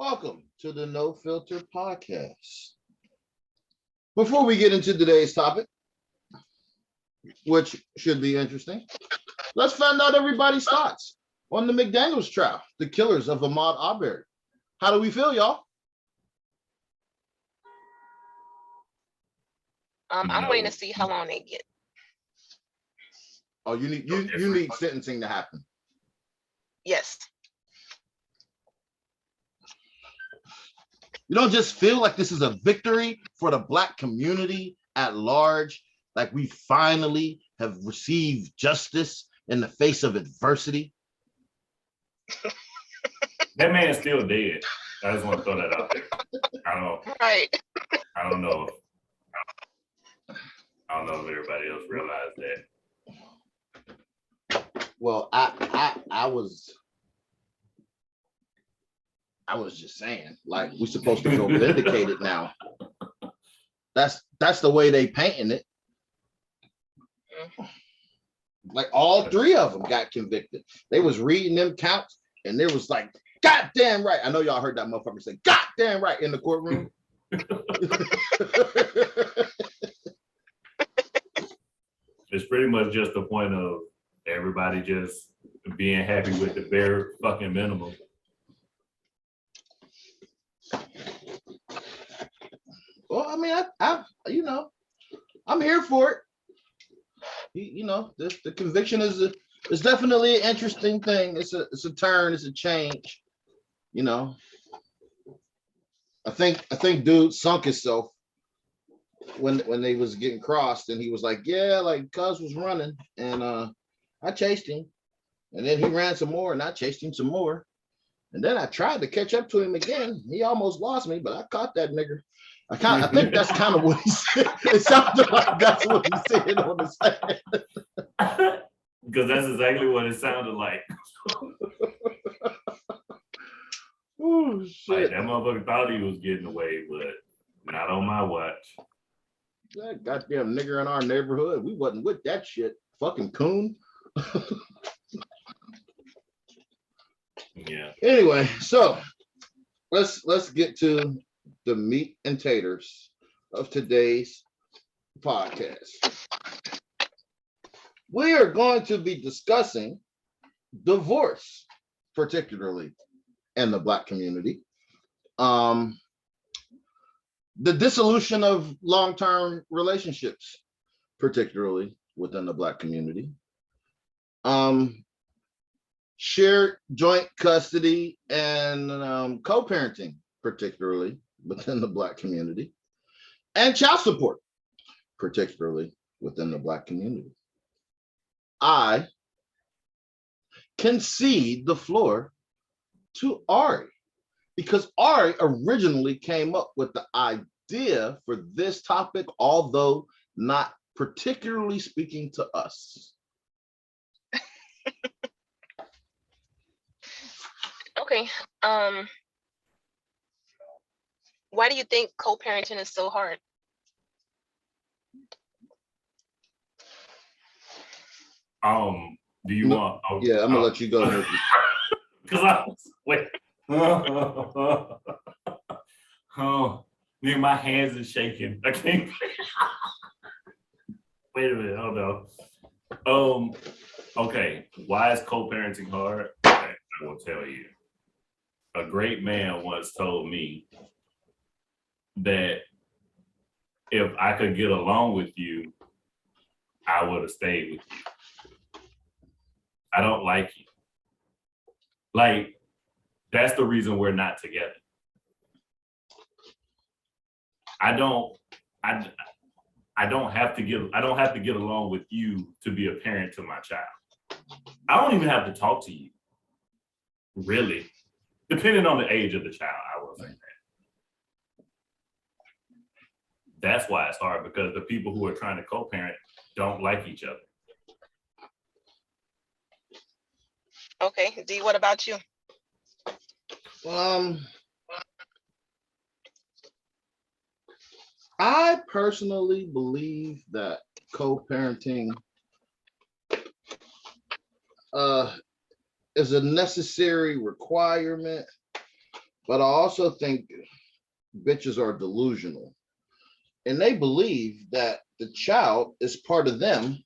Welcome to the No Filter Podcast. Before we get into today's topic, which should be interesting, let's find out everybody's thoughts on the McDaniels trial, the killers of Ahmaud Arbery. How do we feel, y'all? I'm waiting to see how long they get. Oh, you need sentencing to happen. Yes. You don't just feel like this is a victory for the Black community at large, like we finally have received justice in the face of adversity? That man's still dead. I just want to throw that out there. Right. I don't know. I don't know if everybody else realized that. Well, I was just saying, like, we're supposed to feel vindicated now. That's the way they painting it. Like all three of them got convicted. They was reading them counts, and there was like, "Goddamn right." I know y'all heard that motherfucker say, "Goddamn right" in the courtroom. It's pretty much just the point of everybody just being happy with the bare fucking minimum. Well, I mean, I'm here for it. The conviction is definitely an interesting thing. It's a turn. It's a change. I think dude sunk himself when they was getting crossed, and he was like, "Yeah, like Cuz was running, and I chased him, and then he ran some more, and I chased him some more, and then I tried to catch up to him again. He almost lost me, but I caught that nigga." I think that's kind of what he said. It sounded like that's what he said on the stand. Because that's exactly what it sounded like. Oh shit! Like, that motherfucker thought he was getting away, but not on my watch. That goddamn nigger in our neighborhood, we wasn't with that shit. Fucking coon. Yeah. Anyway, so let's get to the meat and taters of today's podcast. We are going to be discussing divorce, particularly in the Black community. The dissolution of long-term relationships, particularly within the Black community. Shared joint custody and co-parenting, particularly within the Black community, and child support, particularly within the Black community. I concede the floor to Ari, because Ari originally came up with the idea for this topic, although not particularly speaking to us. Okay. Why do you think co-parenting is so hard? Do you want? Yeah, I'm gonna let you go, Nikki. Because I was wait. Oh, nigga, my hands are shaking. I can't. Wait a minute. Hold on. Okay. Why is co-parenting hard? Okay, I will tell you. A great man once told me that if I could get along with you, I would have stayed with you. I don't like you. Like, that's the reason we're not together. I don't have to get along with you to be a parent to my child. I don't even have to talk to you. Really. Depending on the age of the child, I will say that. That's why it's hard, because the people who are trying to co-parent don't like each other. Okay, D, what about you? I personally believe that co-parenting is a necessary requirement, But I also think bitches are delusional, and they believe that the child is part of them.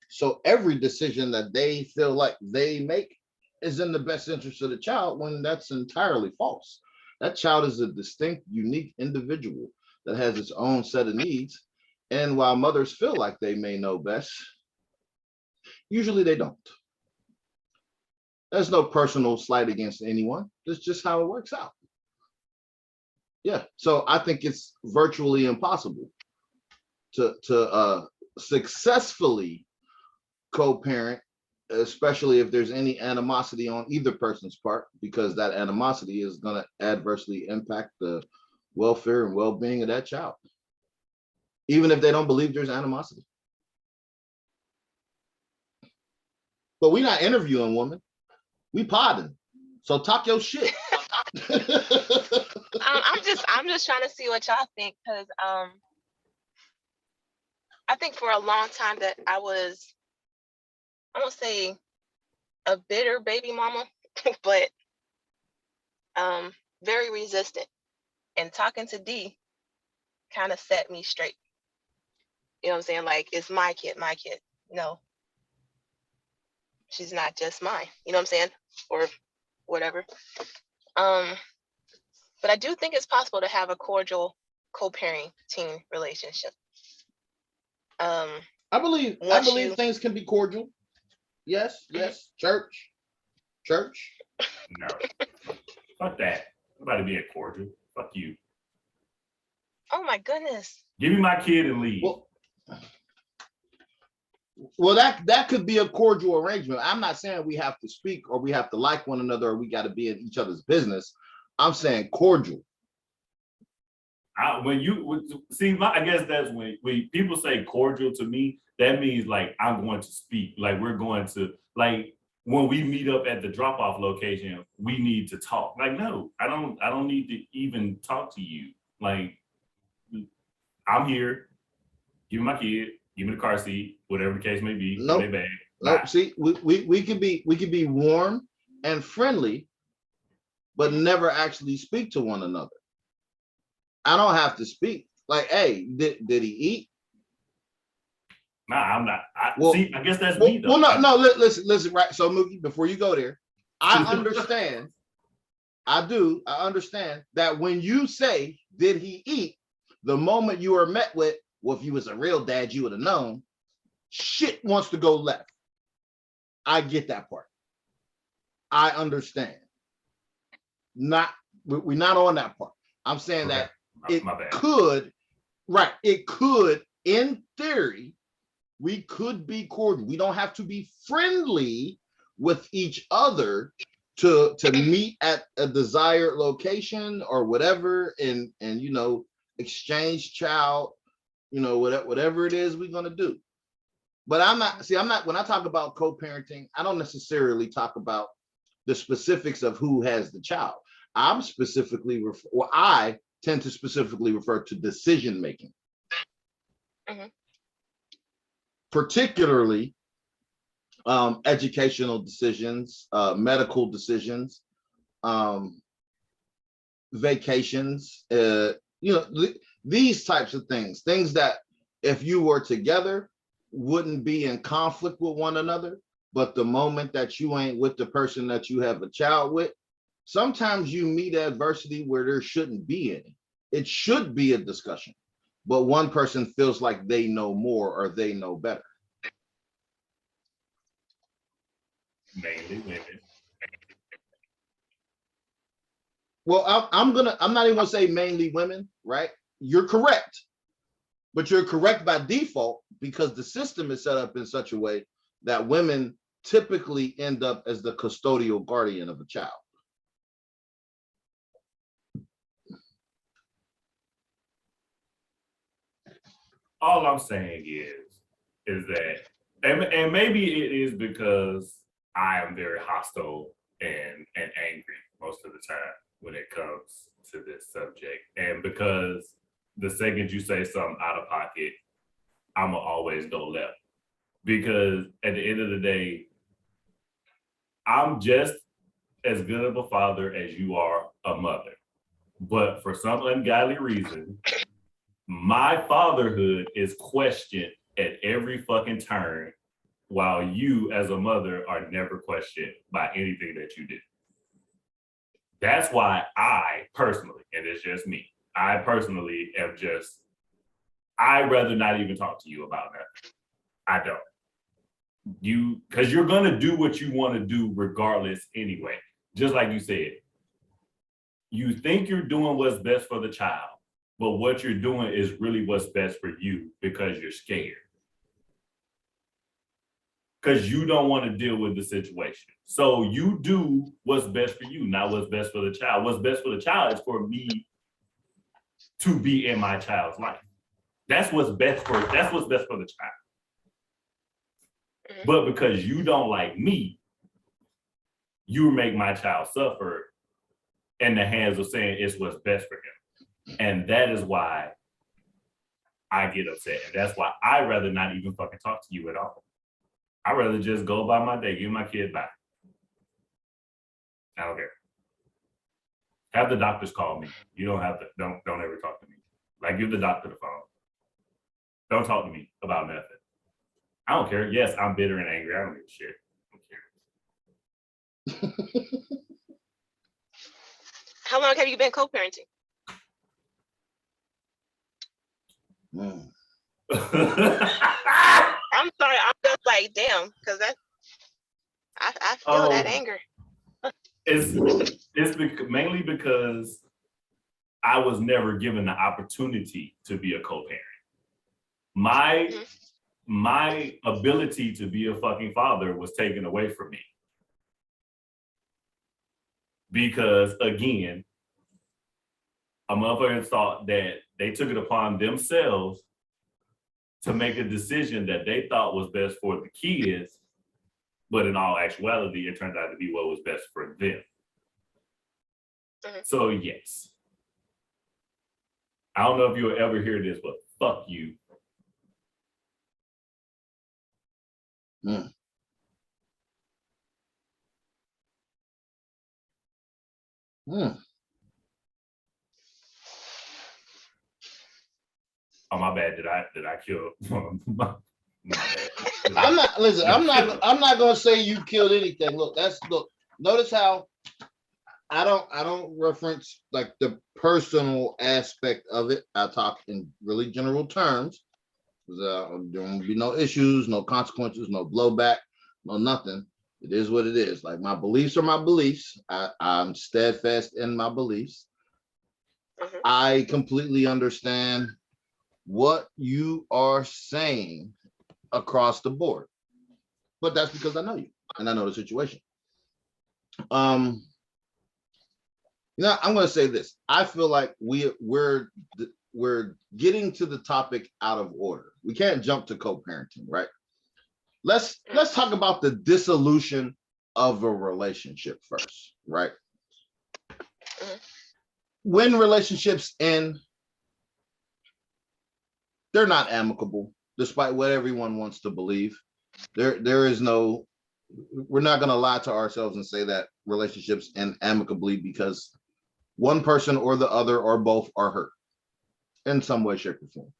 So every decision that they feel like they make is in the best interest of the child, when that's entirely false. That child is a distinct, unique individual that has its own set of needs. And while mothers feel like they may know best, usually they don't. There's no personal slight against anyone. That's just how it works out. Yeah. So I think it's virtually impossible to successfully co-parent, especially if there's any animosity on either person's part, because that animosity is going to adversely impact the welfare and well-being of that child, even if they don't believe there's animosity. But we're not interviewing women, we podding. So talk your shit. I'm just trying to see what y'all think, because I think for a long time that I won't say a bitter baby mama, but very resistant. And talking to D kind of set me straight. You know what I'm saying? Like, it's my kid, my kid. No, she's not just mine. You know what I'm saying? Or whatever. But I do think it's possible to have a cordial co-parenting relationship. I believe things can be cordial. Yes, yes. Church. No, fuck that. Nobody being cordial. Fuck you. Oh my goodness. Give me my kid and leave. Well, that could be a cordial arrangement. I'm not saying we have to speak or we have to like one another or we got to be in each other's business. I'm saying cordial. When you see, I guess that's when people say cordial to me, that means like I'm going to speak, like we're going to, like when we meet up at the drop-off location, we need to talk. Like, no, I don't need to even talk to you. Like, I'm here. Give me my kid. Give me the car seat. Whatever the case may be. Nope. Nope. See, we could be warm and friendly, but never actually speak to one another. I don't have to speak. Like, hey, did he eat? Nah, I'm not. I guess that's well, me though. Well, no, listen, right. So, Mookie, before you go there, I understand. I understand that when you say, did he eat? The moment you are met with, well, if you was a real dad, you would have known. Shit wants to go left. I get that part. I understand. We're not on that part. I'm saying that it could, right? It could, in theory, we could be cordial. We don't have to be friendly with each other to meet at a desired location or whatever, and exchange child, whatever it is we're gonna do. But I'm not when I talk about co-parenting, I don't necessarily talk about the specifics of who has the child. I tend to specifically refer to decision making. Mm-hmm. Particularly educational decisions, medical decisions, vacations, these types of things that if you were together wouldn't be in conflict with one another. But the moment that you ain't with the person that you have a child with, sometimes you meet adversity where there shouldn't be any. It should be a discussion, but one person feels like they know more or they know better. Mainly women. Well, I'm not even gonna say mainly women, right? You're correct, but you're correct by default because the system is set up in such a way that women typically end up as the custodial guardian of a child. All I'm saying is that, and maybe it is because I am very hostile and angry most of the time when it comes to this subject. And because the second you say something out of pocket, I'ma always go left. Because at the end of the day, I'm just as good of a father as you are a mother. But for some ungodly reason, my fatherhood is questioned at every fucking turn, while you as a mother are never questioned by anything that you do. That's why I personally, and it's just me, I personally am just, I'd rather not even talk to you about that. I don't. Because you're going to do what you want to do regardless anyway. Just like you said, you think you're doing what's best for the child, but what you're doing is really what's best for you because you're scared. Because you don't want to deal with the situation. So you do what's best for you, not what's best for the child. What's best for the child is for me to be in my child's life. That's what's best for the child. But because you don't like me, you make my child suffer in the hands of saying it's what's best for him. And that is why I get upset. And that's why I'd rather not even fucking talk to you at all. I'd rather just go about my day, give my kid back. I don't care. Have the doctors call me. You don't have to, don't ever talk to me. Like, give the doctor the phone. Don't talk to me about nothing. I don't care. Yes, I'm bitter and angry. I don't give a shit. I don't care. How long have you been co-parenting? I'm sorry, I'm just like, damn, because I feel that anger. It's mainly because I was never given the opportunity to be a co-parent. My ability to be a fucking father was taken away from me. Because again, a motherfucker thought that they took it upon themselves to make a decision that they thought was best for the kids, but in all actuality, it turned out to be what was best for them. So yes. I don't know if you'll ever hear this, but fuck you. Oh, my bad. Did I kill? My bad. I'm not, listen, I'm not gonna say you killed anything. Look, notice how I don't reference like the personal aspect of it. I talk in really general terms. There won't be no issues, no consequences, no blowback, no nothing. It is what it is. Like, my beliefs are my beliefs. I'm steadfast in my beliefs. I completely understand what you are saying across the board, but that's because I know you and I know the situation. I'm going to say this. I feel like we're getting to the topic out of order. We can't jump to co-parenting, right? Let's talk about the dissolution of a relationship first, right? When relationships end, they're not amicable, despite what everyone wants to believe. There is no, we're not going to lie to ourselves and say that relationships end amicably, because one person or the other or both are hurt in some way, shape, or form.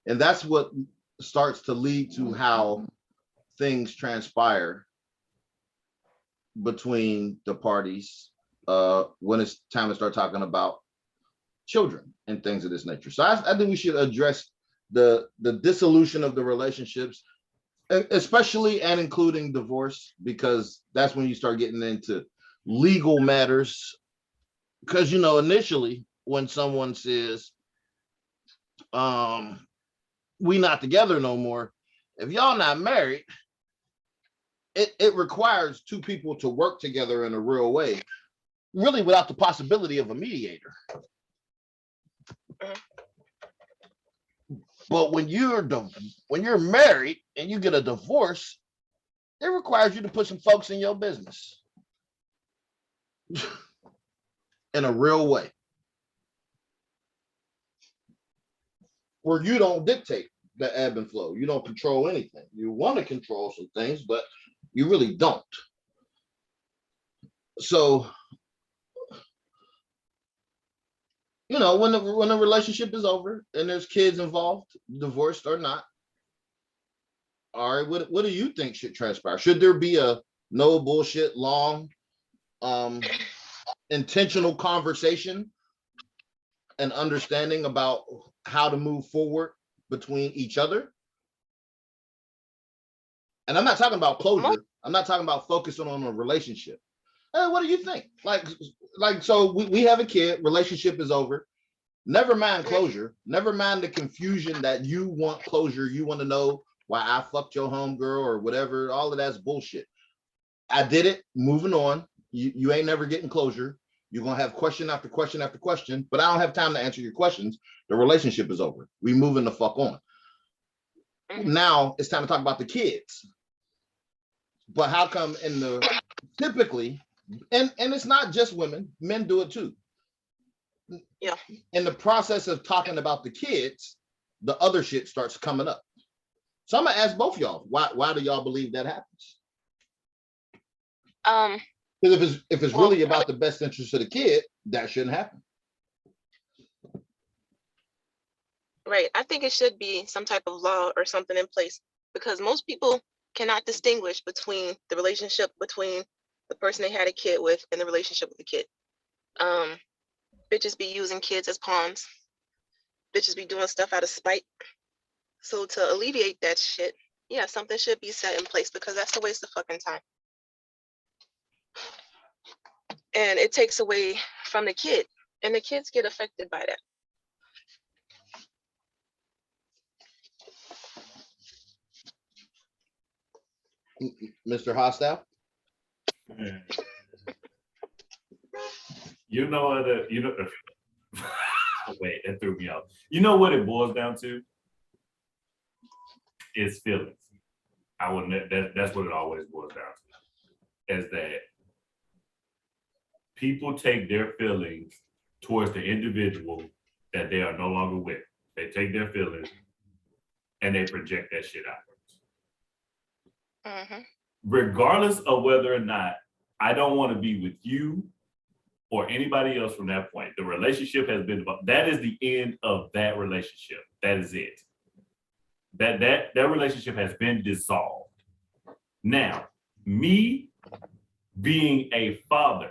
And that's what starts to lead to how things transpire between the parties when it's time to start talking about children and things of this nature. So I think we should address the dissolution of the relationships, especially and including divorce, because that's when you start getting into legal matters. Because, you know, initially when someone says, we not together no more, if y'all not married, it requires two people to work together in a real way, really without the possibility of a mediator. But when you're married and you get a divorce, it requires you to put some folks in your business in a real way, where you don't dictate the ebb and flow. You don't control anything. You want to control some things, but you really don't. So you know, when the relationship is over and there's kids involved, divorced or not, all right, what do you think should transpire? Should there be a no bullshit, long, um, intentional conversation and understanding about how to move forward between each other? And I'm not talking about closure. I'm not talking about focusing on a relationship. Hey, what do you think? So we have a kid, relationship is over. Never mind closure. Never mind the confusion that you want closure. You want to know why I fucked your homegirl or whatever. All of that's bullshit. I did it. Moving on. You ain't never getting closure. You're gonna have question after question after question, but I don't have time to answer your questions. The relationship is over. We moving the fuck on. Now it's time to talk about the kids. But how come typically, and it's not just women, men do it too. Yeah. In the process of talking about the kids, the other shit starts coming up. So I'm gonna ask both y'all, why do y'all believe that happens? Because if it's really about the best interest of the kid, that shouldn't happen. Right. I think it should be some type of law or something in place, because most people cannot distinguish between the relationship between the person they had a kid with and the relationship with the kid. Bitches be using kids as pawns. Bitches be doing stuff out of spite. So to alleviate that shit, yeah, something should be set in place, because that's a waste of fucking time. And it takes away from the kid, and the kids get affected by that. Mr. Hostile? You know what? Wait, that threw me off. You know what it boils down to? It's feelings. That's what it always boils down to. Is that people take their feelings towards the individual that they are no longer with. They take their feelings and they project that shit outwards. Regardless of whether or not I don't want to be with you or anybody else from that point, the relationship has been, that is the end of that relationship. That is it. That relationship has been dissolved. Now, me being a father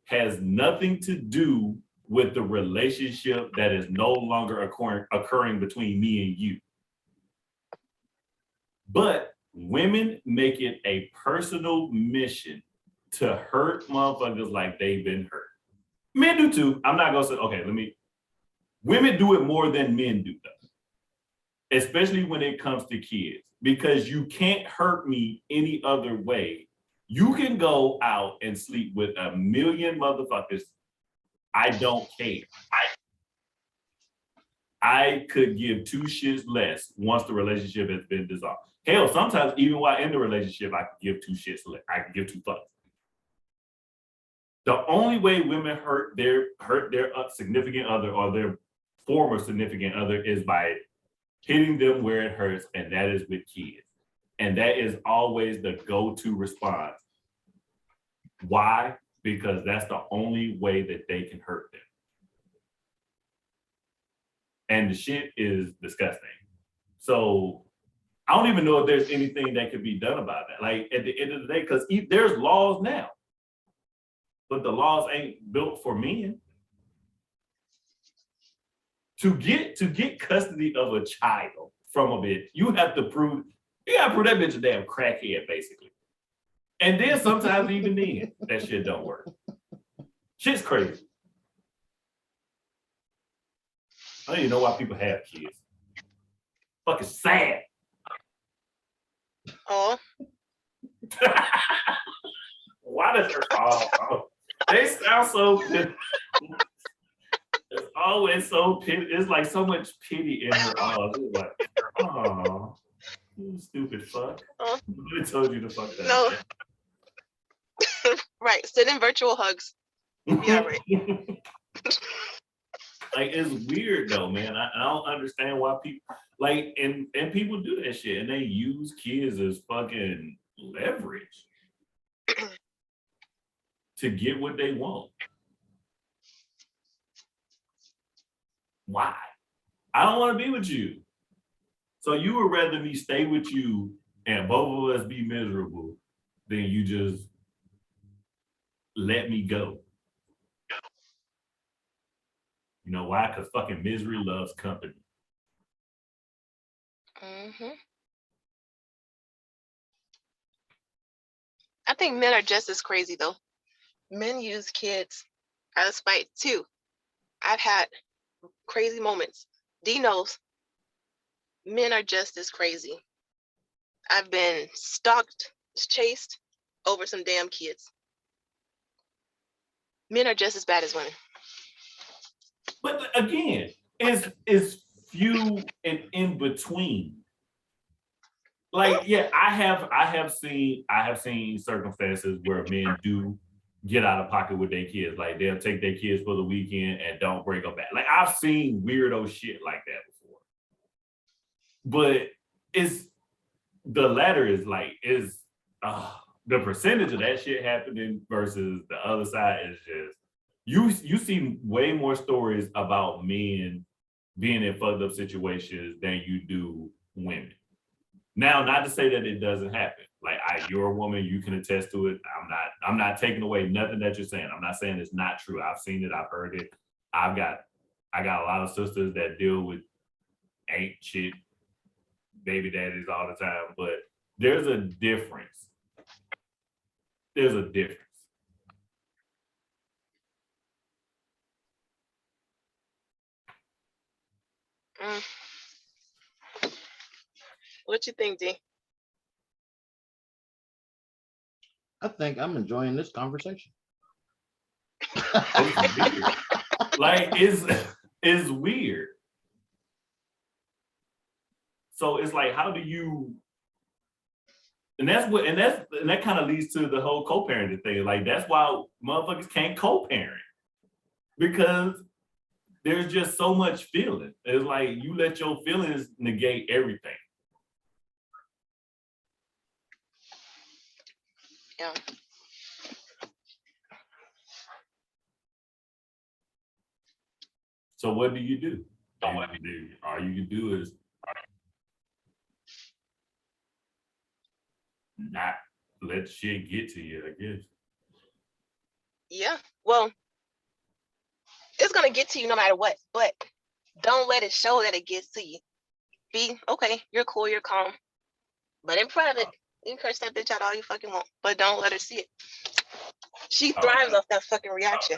has nothing to do with the relationship that is no longer occurring between me and you. But women make it a personal mission to hurt motherfuckers like they've been hurt. Men do too. I'm not gonna say, okay, women do it more than men do though. Especially when it comes to kids, because you can't hurt me any other way. You can go out and sleep with a million motherfuckers. I don't care. I could give two shits less once the relationship has been dissolved. Hell, sometimes even while in the relationship, I could give two shits less. I could give two fucks. The only way women hurt their significant other or their former significant other is by hitting them where it hurts, and that is with kids. And that is always the go-to response. Why? Because that's the only way that they can hurt them. And the shit is disgusting. So I don't even know if there's anything that could be done about that. Like at the end of the day, because there's laws now, but the laws ain't built for men. To get custody of a child from a bitch, you gotta prove that bitch a damn crackhead, basically. And then sometimes even then, that shit don't work. Shit's crazy. I don't even know why people have kids. Fucking sad. Oh. Why does her they sound so pity. It's always so pity. It's like so much pity in her eyes. It's like, oh, you stupid fuck. Who told you to fuck that? No. Right. Send in virtual hugs. Yeah, right. Like, it's weird though, man. I don't understand why people like and people do that shit, and they use kids as fucking leverage to get what they want. I don't want to be with you. So you would rather me stay with you and both of us be miserable than you just let me go. You know why? Because fucking misery loves company. Hmm. I think men are just as crazy though. Men use kids as spite too. I've had crazy moments. D knows men are just as crazy. I've been stalked, chased over some damn kids. Men are just as bad as women. But again, it's few and in between. Like, yeah, I have seen circumstances where men do get out of pocket with their kids. Like they'll take their kids for the weekend and don't bring them back. Like I've seen weirdo shit like that before. But it's the latter is like is the percentage of that shit happening versus the other side is just you see way more stories about men being in fucked up situations than you do women. Now, not to say that it doesn't happen. Like you're a woman, you can attest to it. I'm not taking away nothing that you're saying. I'm not saying it's not true. I've seen it, I've heard it. I got a lot of sisters that deal with ain't shit baby daddies all the time, but there's a difference. There's a difference. Mm. What you think, D? I think I'm enjoying this conversation. It's weird. Like it's weird. So it's like, how do you? And that kind of leads to the whole co-parenting thing. Like that's why motherfuckers can't co-parent because there's just so much feeling. It's like you let your feelings negate everything. Yeah. So what do you do? All you can do is not let shit get to you, I guess. Yeah. Well, it's gonna get to you no matter what, but don't let it show that it gets to you. Be okay, you're cool, you're calm. But in private, you can curse that bitch out all you fucking want. But don't let her see it. She thrives off that fucking reaction.